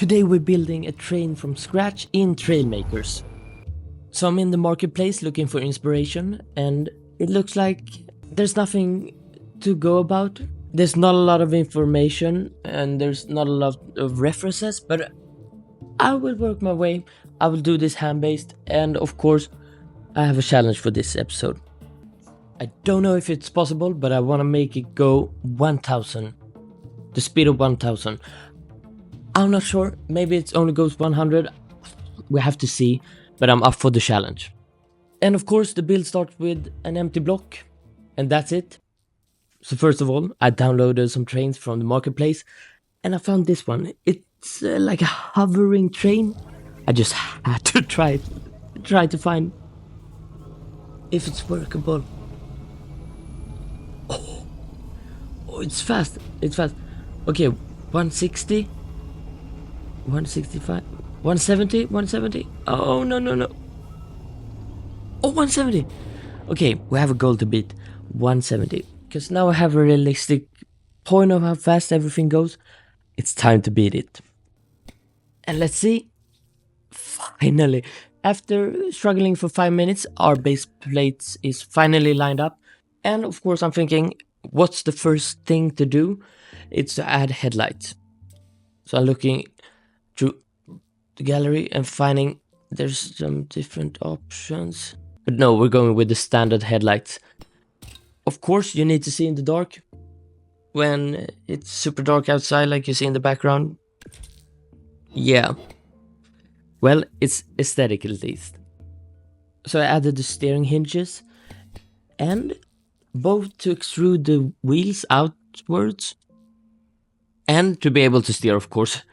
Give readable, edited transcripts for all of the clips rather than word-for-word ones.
Today we're building a train from scratch in Trailmakers. So I'm in the marketplace looking for inspiration, and it looks like there's nothing to go about. There's not a lot of information and there's not a lot of references, but I will work my way. I will do this hand-based, and of course I have a challenge for this episode. I don't know if it's possible, but I want to make it go 1000. The speed of 1000. I'm not sure, maybe it only goes 100. We have to see, but I'm up for the challenge. And of course the build starts with an empty block, and that's it. So first of all, I downloaded some trains from the marketplace, and I found this one. It's like a hovering train. I just had to try to find if it's workable. Oh, it's fast. Okay, 160, 165, 170. Oh, no. Oh, 170. Okay, we have a goal to beat. 170. Because now I have a realistic point of how fast everything goes. It's time to beat it. And let's see. Finally, after struggling for 5 minutes, our base plates is finally lined up. And of course I'm thinking, what's the first thing to do? It's to add headlights. So I'm looking through the gallery and finding there's some different options. But no, we're going with the standard headlights. Of course, you need to see in the dark. When it's super dark outside, like you see in the background. Yeah. Well, it's aesthetic at least. So I added the steering hinges. And both to extrude the wheels outwards. And to be able to steer, of course.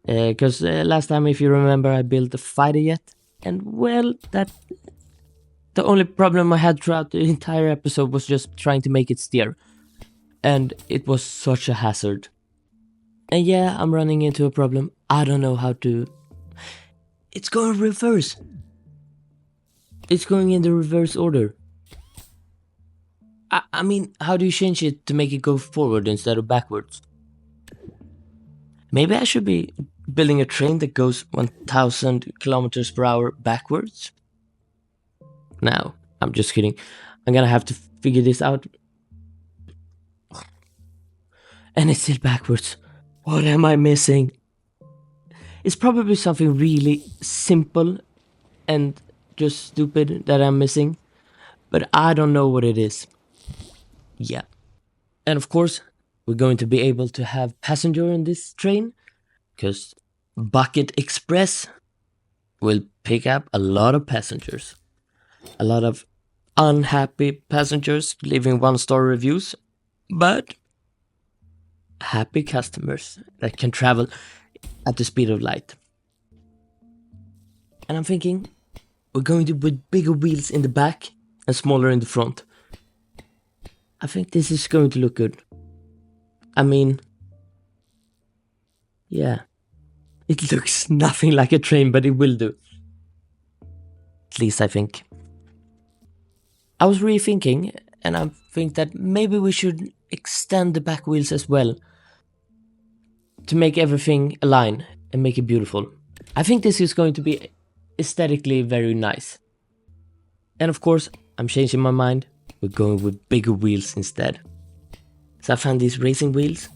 Because last time, if you remember, I built a fighter jet. And well, the only problem I had throughout the entire episode was just trying to make it steer. And it was such a hazard. And yeah, I'm running into a problem. I don't know how to... It's going reverse. It's going in the reverse order. I mean, how do you change it to make it go forward instead of backwards? Maybe I should be building a train that goes 1000 kilometers per hour backwards? No, I'm just kidding. I'm gonna have to figure this out. And it's still backwards. What am I missing? It's probably something really simple and just stupid that I'm missing. But I don't know what it is. Yeah. And of course, we're going to be able to have passenger in this train. Because Bucket Express will pick up a lot of passengers. A lot of unhappy passengers leaving 1-star reviews, but happy customers that can travel at the speed of light. And I'm thinking we're going to put bigger wheels in the back and smaller in the front. I think this is going to look good. I mean, yeah, it looks nothing like a train, but it will do. At least I think. I was rethinking, and I think that maybe we should extend the back wheels as well. To make everything align and make it beautiful. I think this is going to be aesthetically very nice. And of course, I'm changing my mind. We're going with bigger wheels instead. So I found these racing wheels.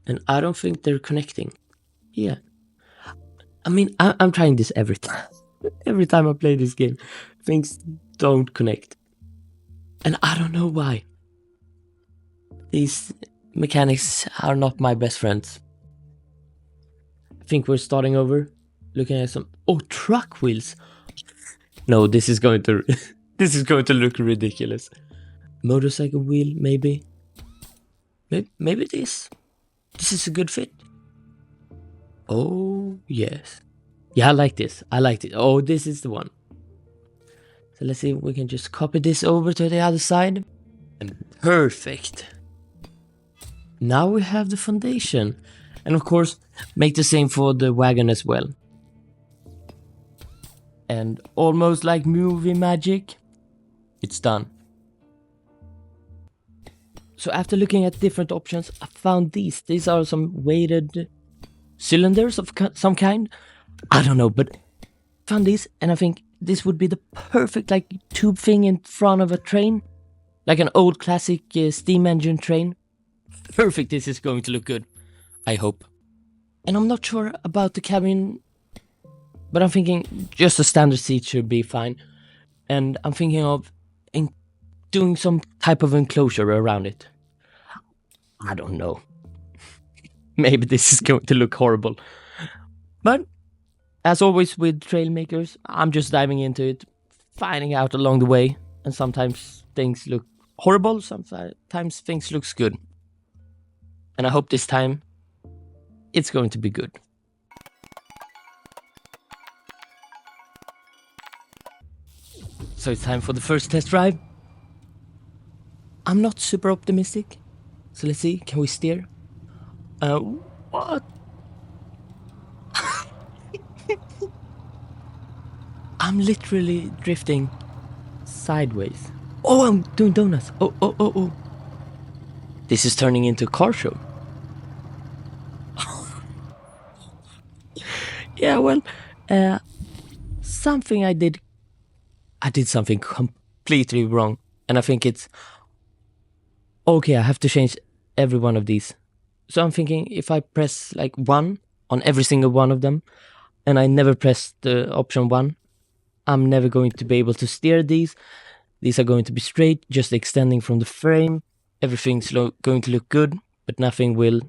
And I don't think they're connecting. Yeah. I mean, I'm trying this every time. Every time I play this game, things don't connect. And I don't know why. These mechanics are not my best friends. I think we're starting over. Looking at some... Oh, truck wheels. No, this is going to... this is going to look ridiculous. Motorcycle wheel, maybe. Maybe this. This is a good fit. Oh, yes. Yeah, I like this. I liked it. Oh, this is the one. So let's see if we can just copy this over to the other side. And perfect. Now we have the foundation. And of course, make the same for the wagon as well. And almost like movie magic, it's done. So after looking at different options, I found these. These are some weighted cylinders of some kind. I don't know, but found this, and I think this would be the perfect like tube thing in front of a train, like an old classic steam engine train. Perfect. This is going to look good, I hope. And I'm not sure about the cabin, but I'm thinking just a standard seat should be fine. And I'm thinking of doing some type of enclosure around it. I don't know. Maybe this is going to look horrible. But as always with Trailmakers, I'm just diving into it, finding out along the way. And sometimes things look horrible, sometimes things looks good. And I hope this time it's going to be good. So it's time for the first test drive. I'm not super optimistic. So let's see, can we steer? What? I'm literally drifting sideways. Oh, I'm doing donuts. Oh. This is turning into a car show. Yeah, well, something I did something completely wrong. And I think it's okay, I have to change every one of these. So I'm thinking if I press like 1 on every single one of them, and I never press the option 1, I'm never going to be able to steer these. These are going to be straight, just extending from the frame. Everything's going to look good, but nothing will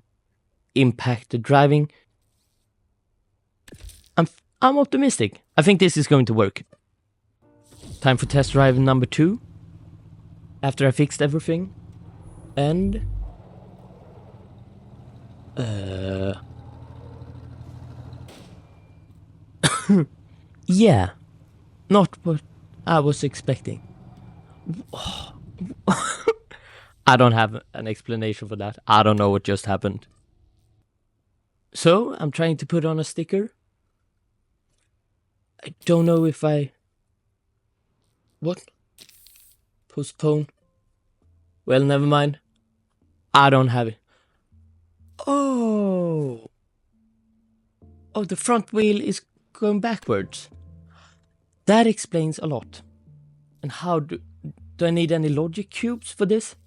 impact the driving. I'm optimistic. I think this is going to work. Time for test drive number 2. After I fixed everything. And yeah, not what I was expecting. I don't have an explanation for that. I don't know what just happened. So I'm trying to put on a sticker. I don't know if what? Postpone. Well, never mind. I don't have it. Oh, the front wheel is going backwards. That explains a lot. And how do I need any logic cubes for this?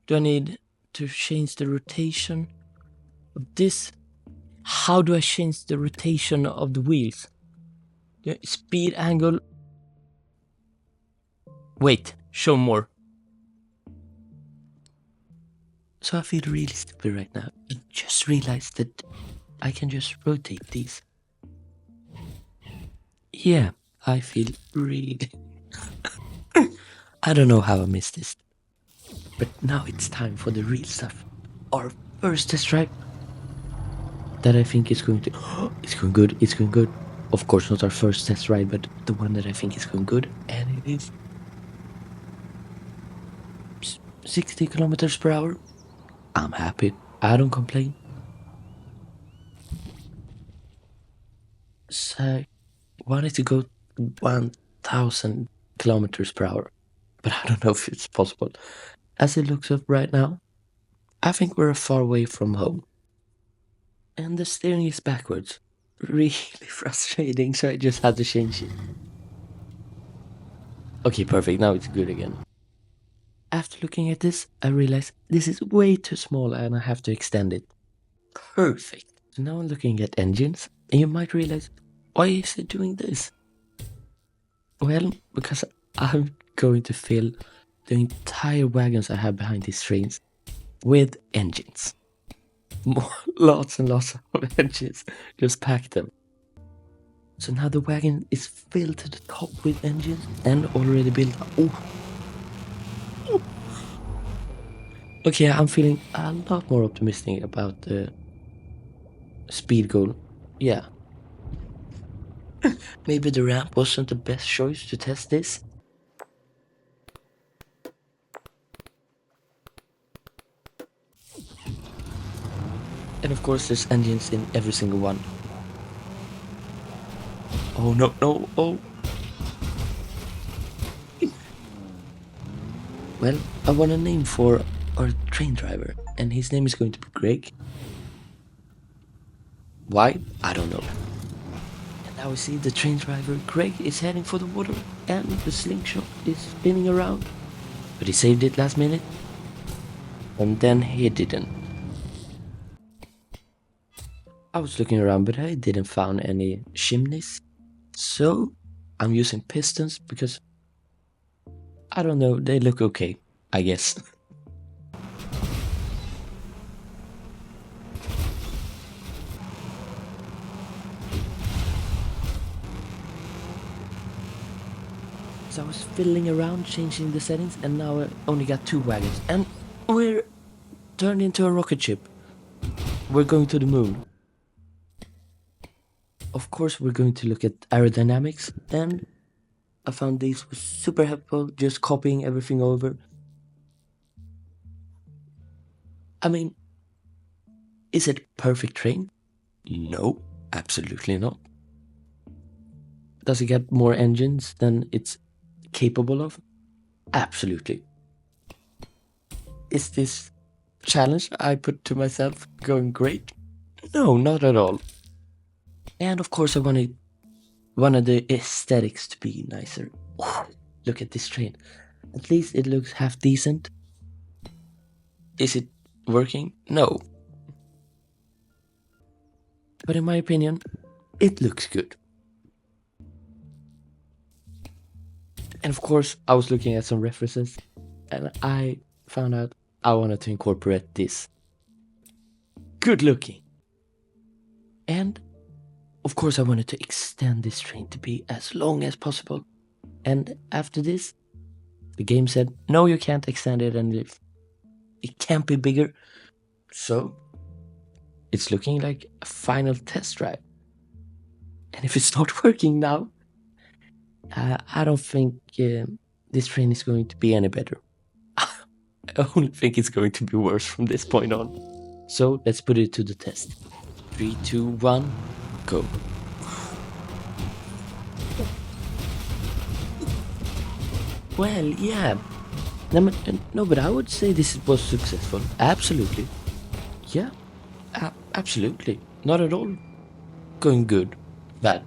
Do I need to change the rotation of this? How do I change the rotation of the wheels? The speed, angle. Wait, show more. So I feel really stupid right now. I just realized that I can just rotate these. Yeah, I feel really... I don't know how I missed this. But now it's time for the real stuff. Our first test drive. That I think is going to... it's going good, it's going good. Of course not our first test ride, but the one that I think is going good. And it is... 60 kilometers per hour. I'm happy. I don't complain. So I wanted to go 1,000 kilometers per hour, but I don't know if it's possible. As it looks up right now, I think we're far away from home. And the steering is backwards. Really frustrating, so I just had to change it. Okay, perfect. Now it's good again. After looking at this, I realized this is way too small and I have to extend it. Perfect. So now I'm looking at engines, and you might realize, why is it doing this? Well, because I'm going to fill the entire wagons I have behind these trains with engines. Lots and lots of engines. Just pack them. So now the wagon is filled to the top with engines and already built. Oh. Okay, I'm feeling a lot more optimistic about the speed goal. Yeah. Maybe the ramp wasn't the best choice to test this. And of course there's engines in every single one. Oh no, oh. Well, I want a name for our train driver, and his name is going to be Greg. Why? I don't know. And now we see the train driver Greg is heading for the water and the slingshot is spinning around. But he saved it last minute. And then he didn't. I was looking around but I didn't find any chimneys. So I'm using pistons because I don't know, they look okay, I guess. So I was fiddling around changing the settings and now I only got 2 wagons and we're turned into a rocket ship. We're going to the moon. Of course we're going to look at aerodynamics and I found these was super helpful, just copying everything over. I mean, is it a perfect train? No, absolutely not. Does it get more engines than it's capable of? Absolutely. Is this challenge I put to myself going great? No, not at all. And of course I wanted the aesthetics to be nicer. Look at this train. At least it looks half decent. Is it working? No. But in my opinion, it looks good. And of course, I was looking at some references and I found out I wanted to incorporate this. Good looking. And of course, I wanted to extend this train to be as long as possible. And after this, the game said, no, you can't extend it and it can't be bigger. So it's looking like a final test drive. And if it's not working now, I don't think this train is going to be any better. I only think it's going to be worse from this point on. So let's put it to the test. 3, 2, 1, go. Well, yeah. No, but I would say this was successful. Absolutely. Yeah, absolutely. Not at all going good. Bad.